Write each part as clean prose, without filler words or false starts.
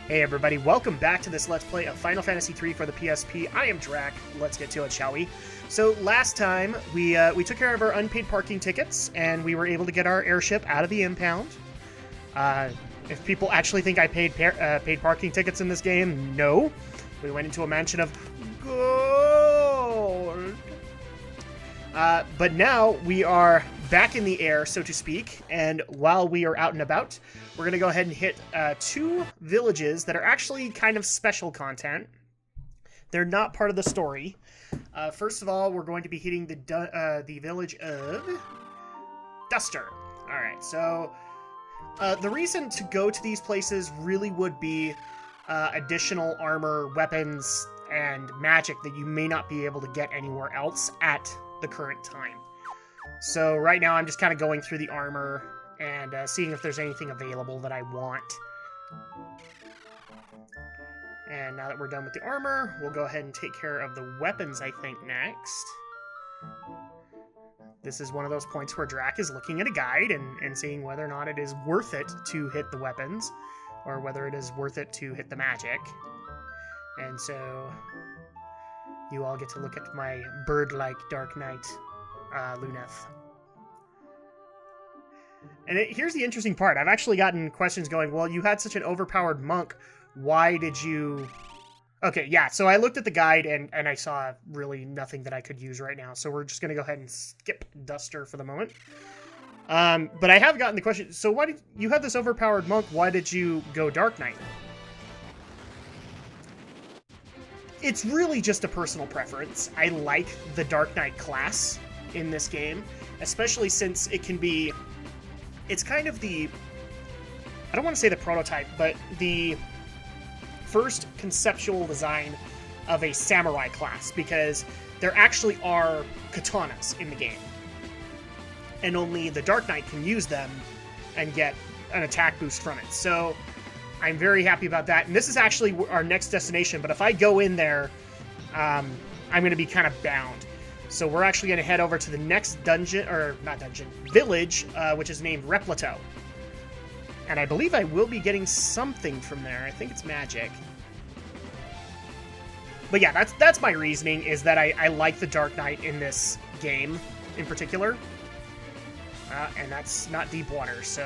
Hey everybody, welcome back to this Let's Play of Final Fantasy III for the PSP. I am Drak. Let's get to it, shall we? So last time, we took care of our unpaid parking tickets, and we were able to get our airship out of the impound. If people actually think I paid parking tickets in this game, no. We went into a mansion of gold. But now we are back in the air, so to speak, and while we are out and about, we're going to go ahead and hit two villages that are actually kind of special content. They're not part of the story. First of all, we're going to be hitting the village of Duster. Alright, so the reason to go to these places really would be additional armor, weapons, and magic that you may not be able to get anywhere else at the current time. So right now I'm just kind of going through the armor and seeing if there's anything available that I want. And now that we're done with the armor, we'll go ahead and take care of the weapons, I think, next. This is one of those points where Drak is looking at a guide and seeing whether or not it is worth it to hit the weapons, or whether it is worth it to hit the magic. And so you all get to look at my bird-like Dark Knight, Luneth. And here's the interesting part. I've actually gotten questions going, well, you had such an overpowered monk. Why did you... Okay, yeah, so I looked at the guide and I saw really nothing that I could use right now. So we're just going to go ahead and skip Duster for the moment. But I have gotten the question, so why did you have this overpowered monk? Why did you go Dark Knight? It's really just a personal preference. I like the Dark Knight class in this game, especially since it can be... It's kind of the... I don't want to say the prototype, but the first conceptual design of a samurai class, because there actually are katanas in the game. And only the Dark Knight can use them and get an attack boost from it. So I'm very happy about that. And this is actually our next destination, but if I go in there, I'm going to be kind of bound. So we're actually going to head over to the next dungeon, or not dungeon, village, which is named Repleto. And I believe I will be getting something from there. I think it's magic. But yeah, that's my reasoning, is that I like the Dark Knight in this game in particular. And that's not deep water, so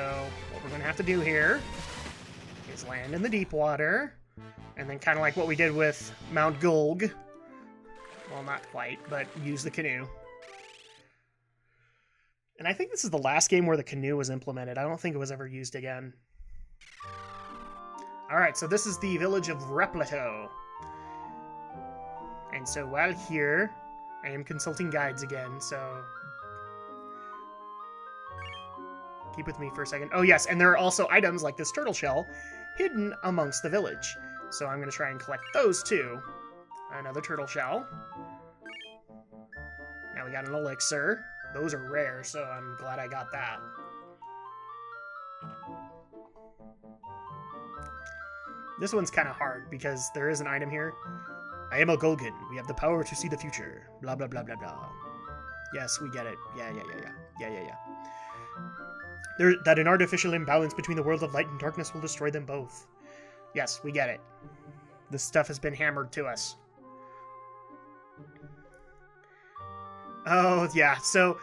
what we're going to have to do here is land in the deep water, and then kind of like what we did with Mount Gulg. Well, not quite, but use the canoe. And I think this is the last game where the canoe was implemented. I don't think it was ever used again. Alright, so this is the village of Repleto. And so while here, I am consulting guides again, so... keep with me for a second. Oh yes, and there are also items like this turtle shell hidden amongst the village. So I'm going to try and collect those too. Another turtle shell. Now we got an elixir. Those are rare, so I'm glad I got that. This one's kind of hard because there is an item here. I am a Golgan. We have the power to see the future. Blah, blah, blah, blah, blah. Yes, we get it. Yeah. That an artificial imbalance between the world of light and darkness will destroy them both. Yes, we get it. This stuff has been hammered to us. Oh, yeah. So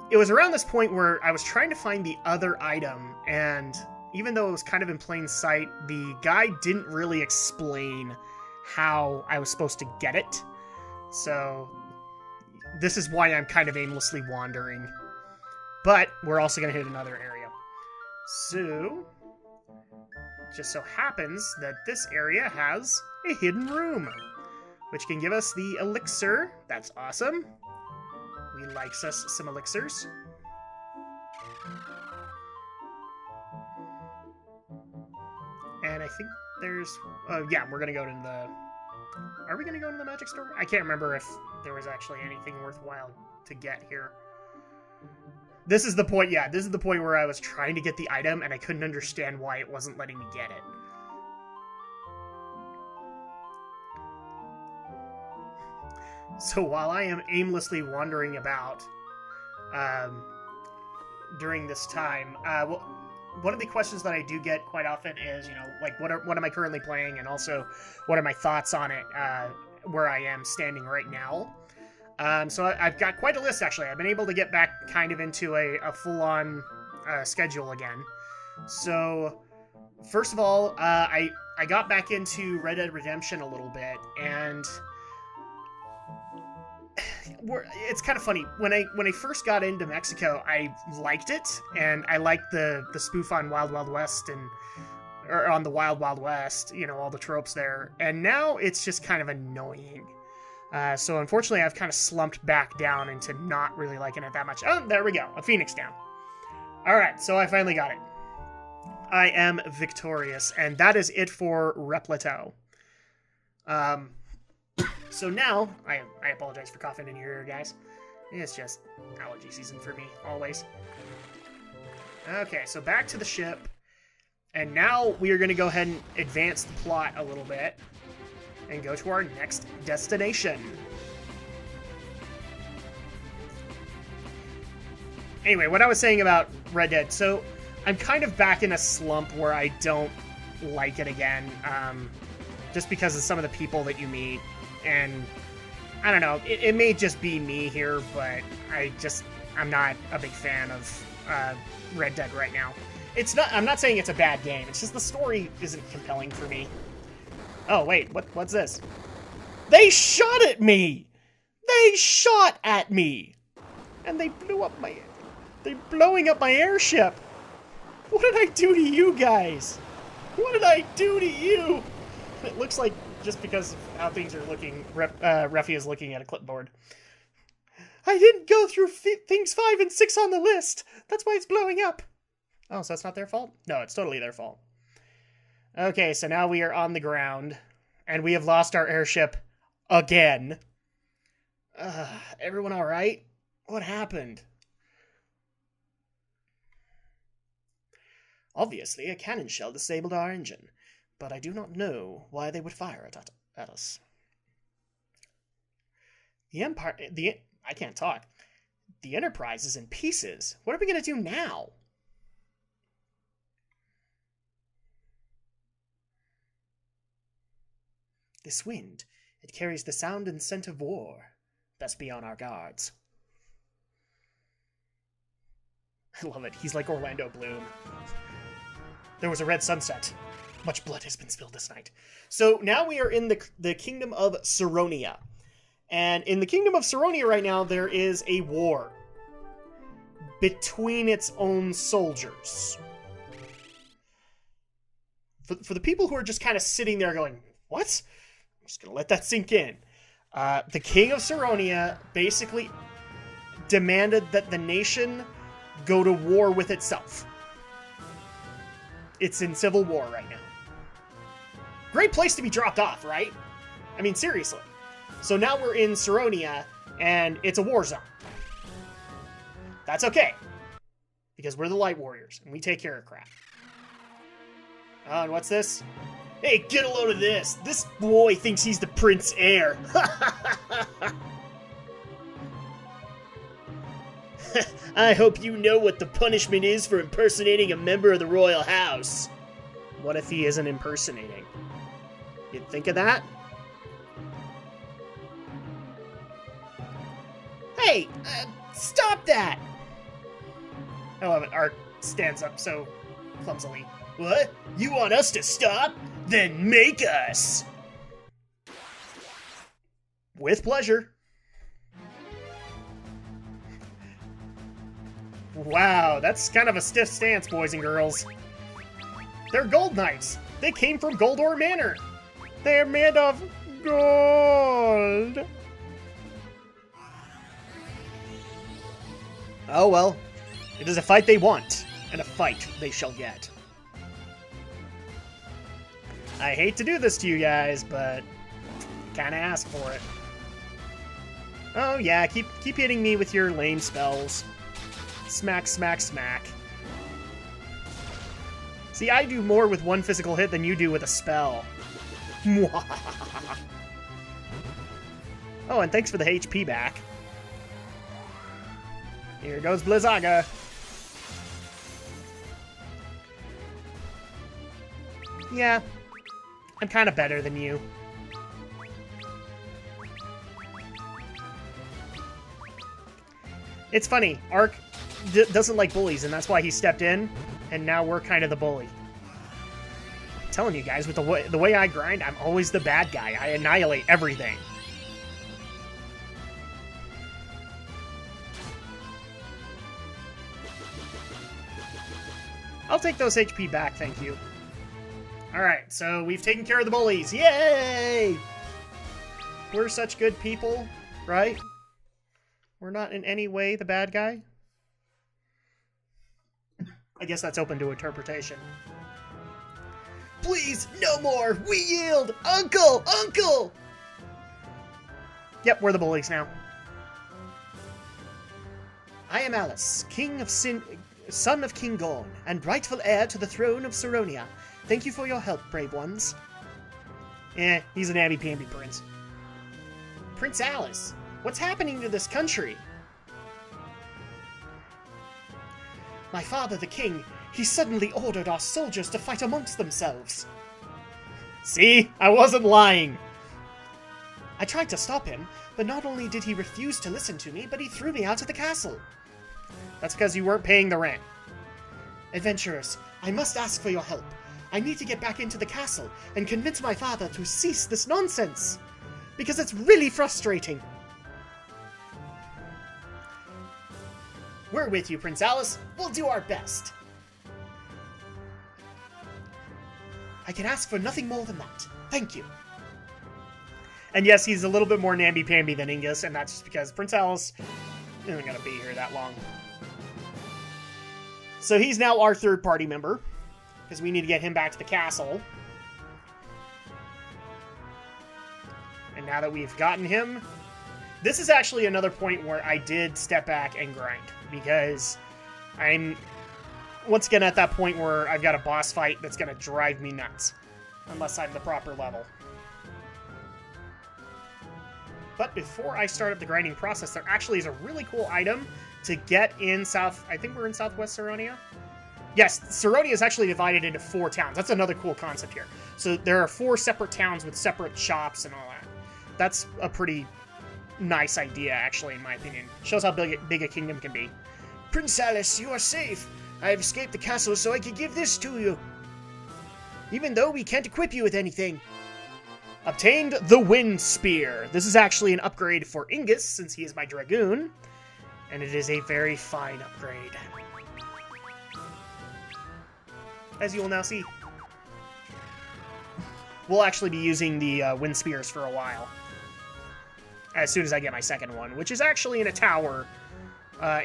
it was around this point where I was trying to find the other item, and even though it was kind of in plain sight, the guide didn't really explain how I was supposed to get it. So this is why I'm kind of aimlessly wandering. But we're also going to hit another area. So, just so happens that this area has a hidden room, which can give us the elixir. That's awesome. We likes us some elixirs. And I think there's... yeah, we're going to go to the... Are we going to go to the magic store? I can't remember if there was actually anything worthwhile to get here. This is the point, yeah, this is the point where I was trying to get the item and I couldn't understand why it wasn't letting me get it. So while I am aimlessly wandering about during this time, well, one of the questions that I do get quite often is, like, what am I currently playing, and also what are my thoughts on it, where I am standing right now. So I've got quite a list, actually. I've been able to get back kind of into a full-on schedule again. So, first of all, I got back into Red Dead Redemption a little bit, and it's kind of funny. When I first got into Mexico, I liked it, and I liked the spoof on Wild Wild West or on the Wild Wild West, all the tropes there. And now it's just kind of annoying. So unfortunately, I've kind of slumped back down into not really liking it that much. Oh, there we go. A Phoenix down. All right, so I finally got it. I am victorious, and that is it for Repleto. So now, I apologize for coughing in your ear, guys. It's just allergy season for me, always. Okay, so back to the ship. And now we are going to go ahead and advance the plot a little bit and go to our next destination. Anyway, what I was saying about Red Dead. So I'm kind of back in a slump where I don't like it again, just because of some of the people that you meet. And I don't know, it may just be me here, but I'm not a big fan of Red Dead right now. I'm not saying it's a bad game, it's just the story isn't compelling for me. Oh, wait, what's this? They shot at me! They shot at me! And they're blowing up my airship! What did I do to you guys? What did I do to you? It looks like, just because of how things are looking, Refi is looking at a clipboard. I didn't go through things 5 and 6 on the list. That's why it's blowing up. Oh, so it's not their fault? No, it's totally their fault. Okay, so now we are on the ground, and we have lost our airship again. Everyone all right? What happened? Obviously, a cannon shell disabled our engine, but I do not know why they would fire it at us. I can't talk. The Enterprise is in pieces. What are we going to do now? This wind, it carries the sound and scent of war. Best be on our guards. I love it. He's like Orlando Bloom. There was a red sunset. Much blood has been spilled this night. So now we are in the Kingdom of Saronia. And in the Kingdom of Saronia right now, there is a war between its own soldiers. For the people who are just kind of sitting there going, what? I'm just going to let that sink in. The King of Saronia basically demanded that the nation go to war with itself. It's in civil war right now. Great place to be dropped off, right? I mean, seriously. So now we're in Saronia, and it's a war zone. That's okay. Because we're the Light Warriors, and we take care of crap. Oh, and what's this? Hey, get a load of this! This boy thinks he's the Prince Heir! I hope you know what the punishment is for impersonating a member of the royal house. What if he isn't impersonating? You'd think of that? Hey! Stop that! I love it. Art stands up so clumsily. What? You want us to stop? Then make us! With pleasure. Wow, that's kind of a stiff stance, boys and girls. They're gold knights. They came from Goldor Manor. They're made of gold. Oh well. It is a fight they want, and a fight they shall get. I hate to do this to you guys, but kinda asked for it. Oh yeah, keep hitting me with your lame spells. Smack, smack, smack. See, I do more with one physical hit than you do with a spell. Oh, and thanks for the HP back. Here goes Blizzaga. Yeah, I'm kind of better than you. It's funny, Ark doesn't like bullies, and that's why he stepped in, and now we're kind of the bully. I'm telling you guys, with the way I grind, I'm always the bad guy. I annihilate everything. I'll take those HP back, thank you. Alright, so we've taken care of the bullies. Yay! We're such good people, right? We're not in any way the bad guy. I guess that's open to interpretation. Please, no more! We yield! Uncle! Uncle! Yep, we're the bullies now. I am Alice, son of King Gorn, and rightful heir to the throne of Saronia. Thank you for your help, brave ones. He's an namby-pamby prince. Prince Alice, what's happening to this country? My father, the king, he suddenly ordered our soldiers to fight amongst themselves. See? I wasn't lying. I tried to stop him, but not only did he refuse to listen to me, but he threw me out of the castle. That's because you weren't paying the rent. Adventurers, I must ask for your help. I need to get back into the castle and convince my father to cease this nonsense. Because it's really frustrating. We're with you, Prince Alice. We'll do our best. I can ask for nothing more than that. Thank you. And yes, he's a little bit more namby-pamby than Ingus, and that's just because Prince Alice isn't going to be here that long. So he's now our third party member, because we need to get him back to the castle. And now that we've gotten him, this is actually another point where I did step back and grind, because I'm once again at that point where I've got a boss fight that's going to drive me nuts, unless I'm the proper level. But before I start up the grinding process, there actually is a really cool item to get in I think we're in Southwest Saronia? Yes, Saronia is actually divided into 4 towns. That's another cool concept here. So there are 4 separate towns with separate shops and all that. That's a pretty nice idea, actually, in my opinion. Shows how big a kingdom can be. Prince Alice, you are safe. I have escaped the castle so I can give this to you. Even though we can't equip you with anything. Obtained the Wind Spear. This is actually an upgrade for Ingus, since he is my Dragoon. And it is a very fine upgrade. As you will now see. We'll actually be using the Wind Spears for a while. As soon as I get my second one, which is actually in a tower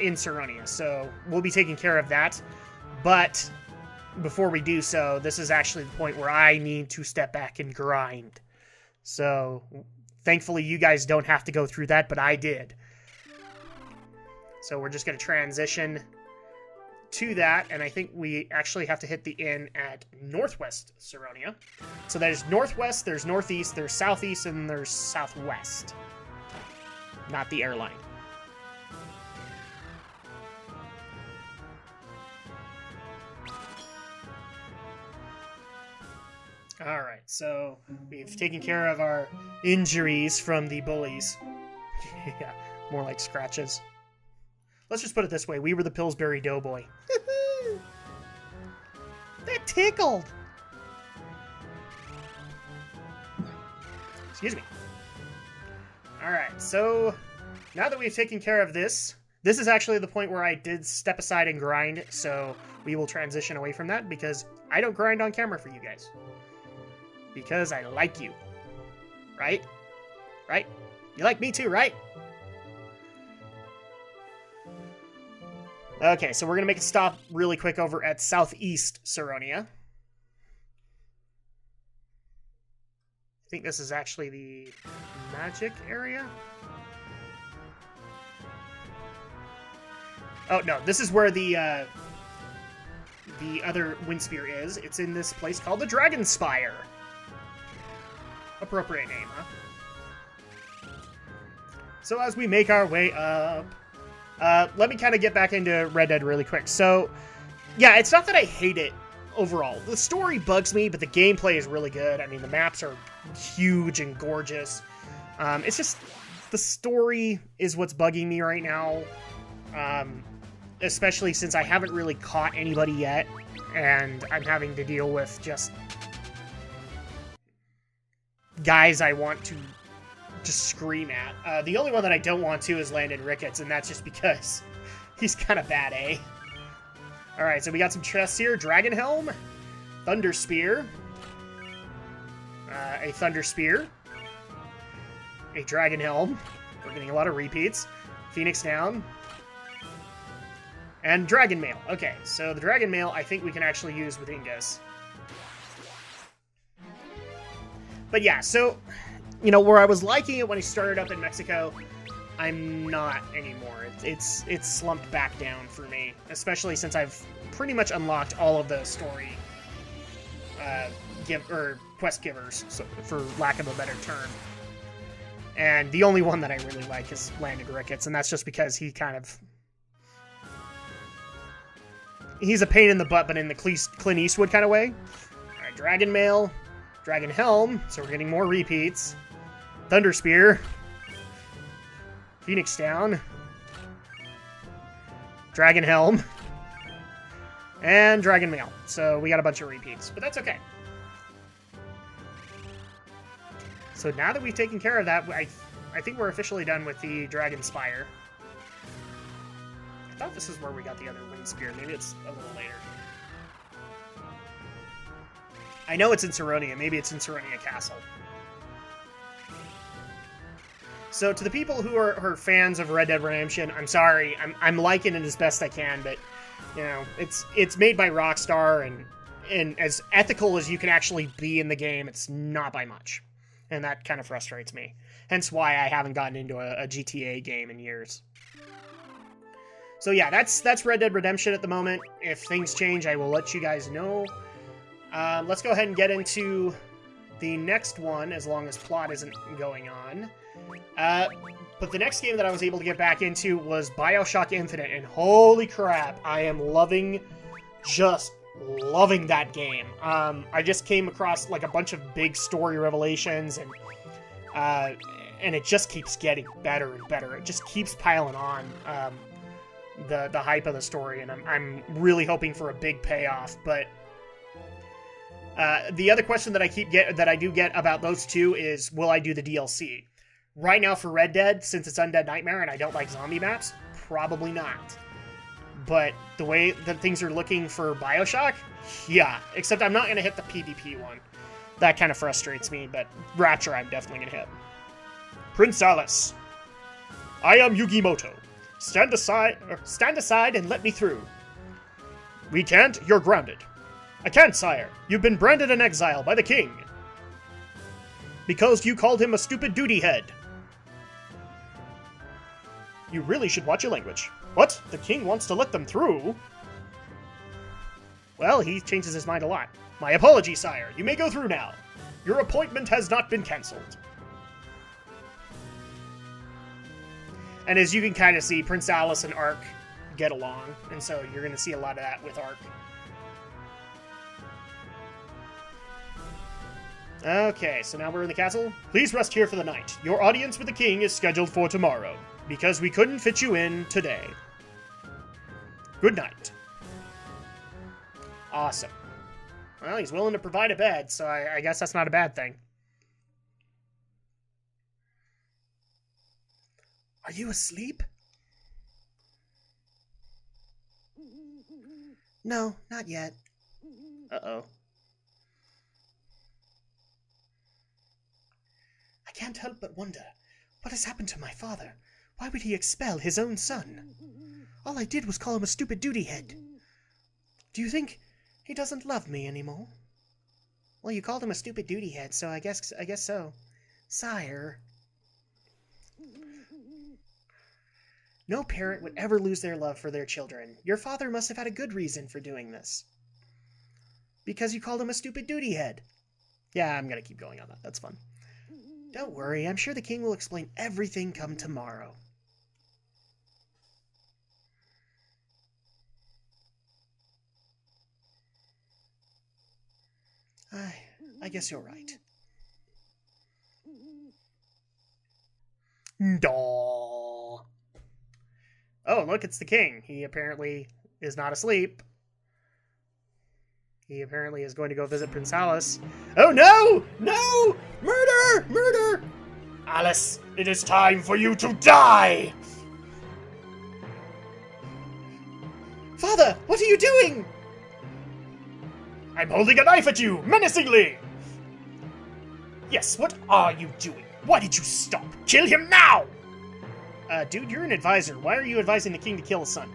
in Saronia. So we'll be taking care of that. But before we do so, this is actually the point where I need to step back and grind. So thankfully you guys don't have to go through that, but I did. So we're just going to transition to that, and I think we actually have to hit the inn at Northwest Saronia. So there's Northwest, there's Northeast, there's Southeast, and there's Southwest. Not the airline. Alright, so we've taken care of our injuries from the bullies. Yeah, more like scratches. Let's just put it this way. We were the Pillsbury Doughboy. That tickled! Excuse me. Alright, so now that we've taken care of this is actually the point where I did step aside and grind, so we will transition away from that because I don't grind on camera for you guys. Because I like you. Right? Right? You like me too, right? Okay, so we're going to make a stop really quick over at Southeast Saronia. I think this is actually the magic area. Oh, no, this is where the other Wind Spear is. It's in this place called the Dragon Spire. Appropriate name, huh? So as we make our way up... let me kind of get back into Red Dead really quick. So, yeah, it's not that I hate it overall. The story bugs me, but the gameplay is really good. I mean, the maps are huge and gorgeous. It's just the story is what's bugging me right now, especially since I haven't really caught anybody yet, and I'm having to deal with just guys I want to just scream at. The only one that I don't want to is Landon Ricketts, and that's just because he's kind of bad, eh? Alright, so we got some chests here. Dragon Helm, Thunder Spear, a Thunder Spear, a Dragon Helm. We're getting a lot of repeats. Phoenix Down, and Dragon Mail. Okay, so the Dragon Mail I think we can actually use with Ingus. But yeah, so, you know, where I was liking it when he started up in Mexico, I'm not anymore. It's slumped back down for me, especially since I've pretty much unlocked all of the story quest givers, so, for lack of a better term. And the only one that I really like is Landon Ricketts, and that's just because he's a pain in the butt, but in the Clint Eastwood kind of way. All right, Dragon Mail, Dragon Helm, so we're getting more repeats. Thunder Spear, Phoenix Down, Dragon Helm, and Dragon Mail. So we got a bunch of repeats, but that's okay. So now that we've taken care of that, I think we're officially done with the Dragon Spire. I thought this is where we got the other Wind Spear. Maybe it's a little later. I know it's in Saronia. Maybe it's in Saronia Castle. So to the people who are fans of Red Dead Redemption, I'm sorry. I'm liking it as best I can, but you know, it's made by Rockstar, and as ethical as you can actually be in the game, it's not by much. And that kind of frustrates me. Hence why I haven't gotten into a GTA game in years. So yeah, that's Red Dead Redemption at the moment. If things change, I will let you guys know. Let's go ahead and get into the next one, as long as plot isn't going on. But the next game that I was able to get back into was BioShock Infinite, and holy crap, I am just loving that game. I just came across like a bunch of big story revelations, and it just keeps getting better and better. It just keeps piling on, the hype of the story, and I'm really hoping for a big payoff. But the other question that I do get about those two is, will I do the DLC? Right now for Red Dead, since it's Undead Nightmare and I don't like zombie maps, probably not. But the way that things are looking for BioShock, yeah. Except I'm not going to hit the PvP one. That kind of frustrates me, but Rapture I'm definitely going to hit. Prince Alice. I am Yugimoto. Stand aside and let me through. We can't, you're grounded. I can't, sire. You've been branded an exile by the king. Because you called him a stupid Doodey-Head. You really should watch your language. What? The king wants to let them through? Well, he changes his mind a lot. My apologies, sire. You may go through now. Your appointment has not been cancelled. And as you can kind of see, Prince Alice and Ark get along, and so you're going to see a lot of that with Ark. Okay, so now we're in the castle. Please rest here for the night. Your audience with the king is scheduled for tomorrow, because we couldn't fit you in today. Good night. Awesome. Well, he's willing to provide a bed, so I guess that's not a bad thing. Are you asleep? No, not yet. Uh-oh. I can't help but wonder, what has happened to my father? Why would he expel his own son? All I did was call him a stupid Doodey-Head. Do you think he doesn't love me anymore? Well, you called him a stupid Doodey-Head, so I guess so. Sire. No parent would ever lose their love for their children. Your father must have had a good reason for doing this. Because you called him a stupid Doodey-Head. Yeah, I'm gonna keep going on that. That's fun. Don't worry, I'm sure the king will explain everything come tomorrow. I guess you're right. Daw. Oh, look, it's the king. He apparently is not asleep. He apparently is going to go visit Prince Alice. Oh, no! No! Murder! Murder! Alice, it is time for you to die! Father, what are you doing? I'm holding a knife at you, menacingly! Yes, what are you doing? Why did you stop? Kill him now! Dude, you're an advisor. Why are you advising the king to kill his son?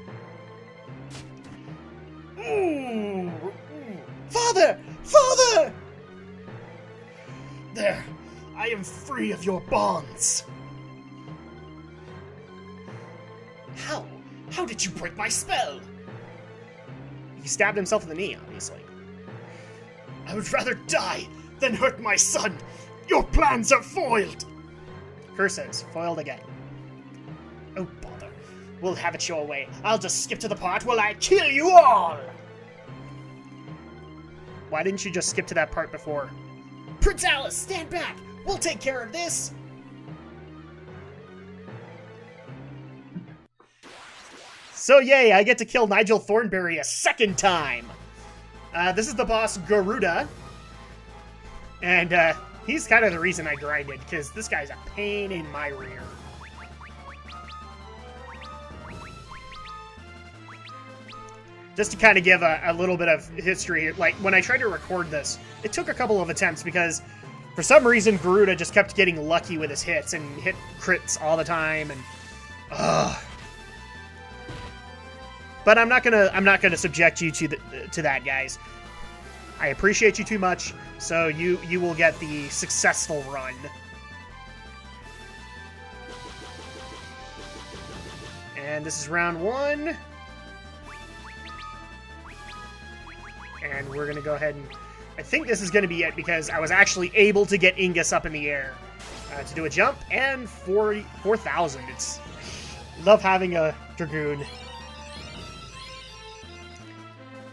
Ooh. Father! Father! There. I am free of your bonds. How? How did you break my spell? He stabbed himself in the knee, obviously. I would rather die than hurt my son. Your plans are foiled. Curses, foiled again. Oh, bother. We'll have it your way. I'll just skip to the part where I kill you all. Why didn't you just skip to that part before? Prince Alice, stand back. We'll take care of this. So yay, I get to kill Nigel Thornberry a second time. This is the boss, Garuda. And he's kind of the reason I grinded, because this guy's a pain in my rear. Just to kind of give a little bit of history, like, when I tried to record this, it took a couple of attempts because, for some reason, Garuda just kept getting lucky with his hits and hit crits all the time, and... But I'm not gonna subject you to that, guys. I appreciate you too much, so you will get the successful run. And this is round 1. And we're gonna go ahead and... I think this is gonna be it, because I was actually able to get Ingus up in the air to do a jump, and 4,000. It's... Love having a Dragoon.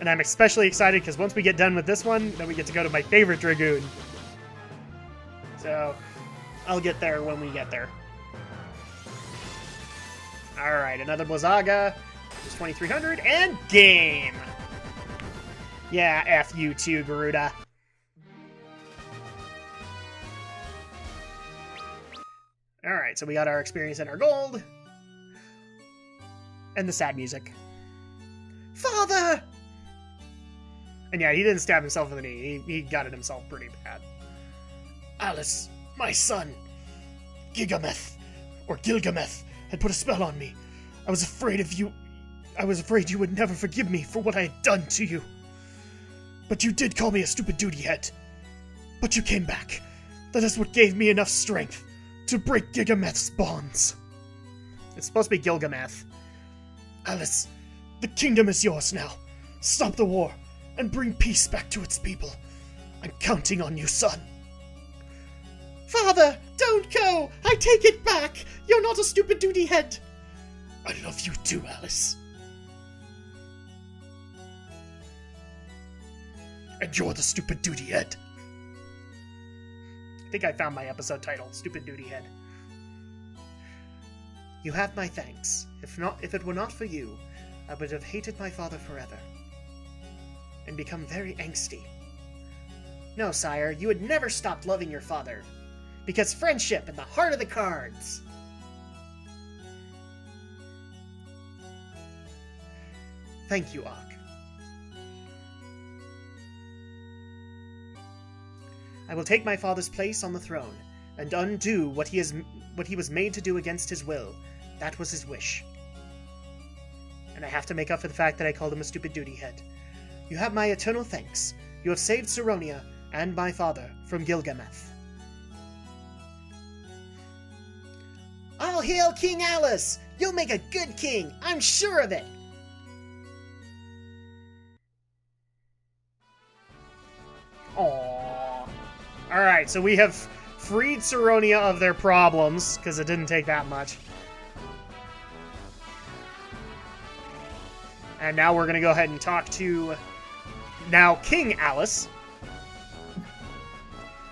And I'm especially excited because once we get done with this one, then we get to go to my favorite Dragoon. So, I'll get there when we get there. Alright, another Blizzaga. Just 2,300, and game! Yeah, F you too, Garuda. Alright, so we got our experience and our gold. And the sad music. Father! And yeah, he didn't stab himself in the knee. He got it himself pretty bad. Alice, my son, Gigameth, or Gilgameth, had put a spell on me. I was afraid of you. I was afraid you would never forgive me for what I had done to you. But you did call me a stupid Doodey-Head. But you came back. That is what gave me enough strength to break Gigameth's bonds. It's supposed to be Gilgameth. Alice, the kingdom is yours now. Stop the war and bring peace back to its people. I'm counting on you, son. Father, don't go! I take it back! You're not a stupid Doodey-Head! I love you too, Alice. And you're the stupid Doodey-Head. I think I found my episode title, Stupid Doodey-Head. You have my thanks. If it were not for you, I would have hated my father forever. And become very angsty. No, sire, you had never stopped loving your father. Because friendship in the heart of the cards. Thank you, Ak. I will take my father's place on the throne, and undo what he was made to do against his will. That was his wish. And I have to make up for the fact that I called him a stupid Doodey-Head. You have my eternal thanks. You have saved Saronia and my father from Gilgameth. All hail King Alice! You'll make a good king, I'm sure of it! Aww. Alright, so we have freed Saronia of their problems, because it didn't take that much. And now we're going to go ahead and talk to, now, King Alice.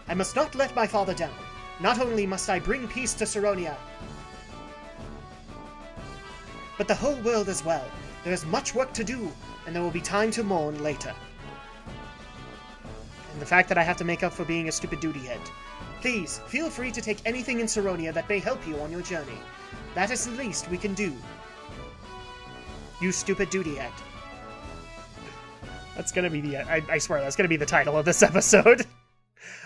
I must not let my father down. Not only must I bring peace to Saronia, but the whole world as well. There is much work to do, and there will be time to mourn later. And the fact that I have to make up for being a stupid Doodey-Head. Please, feel free to take anything in Saronia that may help you on your journey. That is the least we can do. You stupid Doodey-Head. That's gonna be the... I swear, that's gonna be the title of this episode.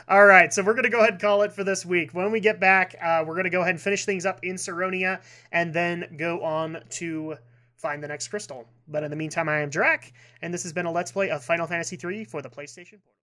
Alright, so we're gonna go ahead and call it for this week. When we get back, we're gonna go ahead and finish things up in Saronia, and then go on to find the next crystal. But in the meantime, I am Drak, and this has been a Let's Play of Final Fantasy III for the PlayStation Portal.